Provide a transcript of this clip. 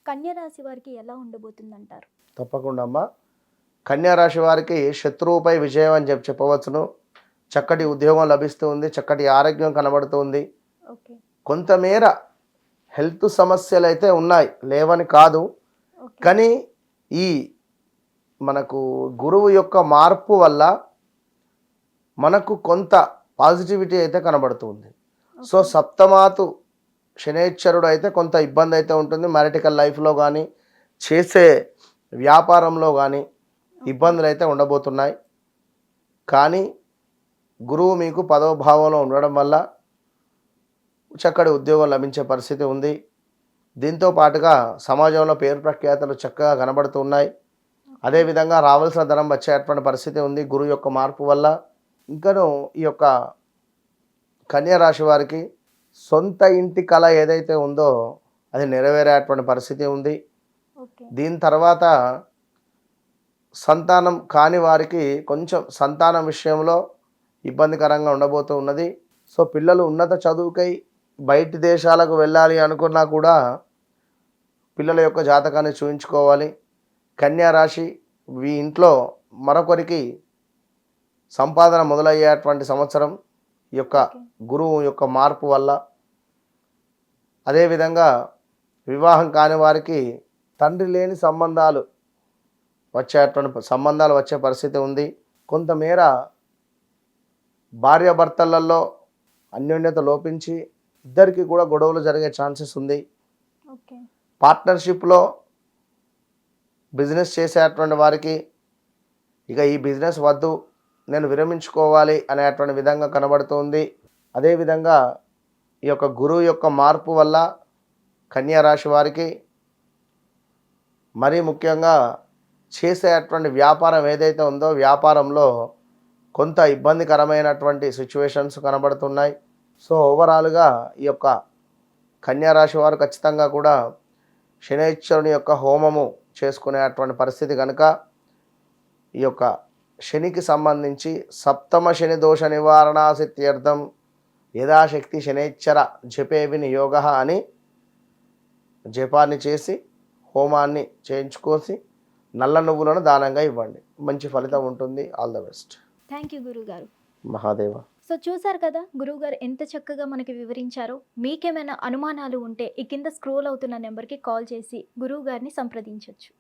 కన్య రాశి వారికి ఎలా ఉండబోతుందంటారు? తప్పకుండా అమ్మా. కన్యా రాశి వారికి శత్రువుపై విజయం అని చెప్పవచ్చును. చక్కటి ఉద్యోగం లభిస్తుంది, చక్కటి ఆరోగ్యం కనబడుతుంది. ఓకే. కొంతమేర హెల్త్ సమస్యలు అయితే ఉన్నాయి, లేవని కాదు. ఓకే. కానీ ఈ మనకు గురువు యొక్క మార్పు వల్ల మనకు కొంత పాజిటివిటీ అయితే కనబడుతుంది. సో సప్తమాతు శనేశ్వరుడు అయితే కొంత ఇబ్బంది అయితే ఉంటుంది. మ్యారిటికల్ లైఫ్లో కానీ చేసే వ్యాపారంలో కానీ ఇబ్బందులు అయితే ఉండబోతున్నాయి. కానీ గురువు మీకు 10వ భావంలో ఉండడం వల్ల చక్కటి ఉద్యోగం లభించే పరిస్థితి ఉంది. దీంతో పాటుగా సమాజంలో పేరు ప్రఖ్యాతలు చక్కగా కనబడుతున్నాయి. అదేవిధంగా రావాల్సిన ధనం వచ్చేటువంటి పరిస్థితి ఉంది గురువు యొక్క మార్పు వల్ల. ఇంకను ఈ యొక్క కన్యా రాశి వారికి సొంత ఇంటి కళ ఏదైతే ఉందో అది నెరవేరేటువంటి పరిస్థితి ఉంది. దీని తర్వాత సంతానం కాని వారికి కొంచెం సంతానం విషయంలో ఇబ్బందికరంగా ఉండబోతూ ఉన్నది. సో పిల్లలు ఉన్నత చదువుకై బయటి దేశాలకు వెళ్ళాలి అనుకున్నా కూడా పిల్లల యొక్క జాతకాన్ని చూయించుకోవాలి. కన్యా రాశి ఈ ఇంట్లో మరొకరికి సంపాదన మొదలయ్యేటువంటి సంవత్సరం ఈ యొక్క గురువు యొక్క మార్పు వల్ల. అదేవిధంగా వివాహం కాని వారికి తండ్రి లేని సంబంధాలు వచ్చే పరిస్థితి ఉంది. కొంతమేర భార్యాభర్తలలో అన్యోన్యత లోపించి ఇద్దరికి కూడా గొడవలు జరిగే ఛాన్సెస్ ఉంది. పార్ట్నర్షిప్లో బిజినెస్ చేసేటువంటి వారికి ఇక ఈ బిజినెస్ వద్దు, నేను విరమించుకోవాలి అనేటువంటి విధంగా కనబడుతుంది. అదేవిధంగా ఈ యొక్క గురువు యొక్క మార్పు వల్ల కన్యా రాశి వారికి మరీ ముఖ్యంగా చేసేటువంటి వ్యాపారం ఏదైతే ఉందో వ్యాపారంలో కొంత ఇబ్బందికరమైనటువంటి సిచ్యువేషన్స్ కనబడుతున్నాయి. సో ఓవరాల్గా ఈ యొక్క కన్యా రాశి వారు ఖచ్చితంగా కూడా శనైశ్వరుని యొక్క హోమము చేసుకునేటువంటి పరిస్థితి కనుక ఈ యొక్క శనికి సంబంధించి సప్తమ శని దోష నివారణాసిత్యర్థం యథాశక్తి శనైశ్చర జపే వినియోగ అని జపాన్ని చేసి హోమాన్ని చేయించుకోసి నల్ల నువ్వులను దానంగా ఇవ్వండి. మంచి ఫలితం ఉంటుంది. All the best. Thank you గురుగారు. మహాదేవ. సో చూసారు కదా గురువుగారు ఎంత చక్కగా మనకి వివరించారో. మీకేమైనా అనుమానాలు ఉంటే ఈ కింద స్క్రోల్ అవుతున్న నెంబర్కి కాల్ చేసి గురువుగారిని సంప్రదించవచ్చు.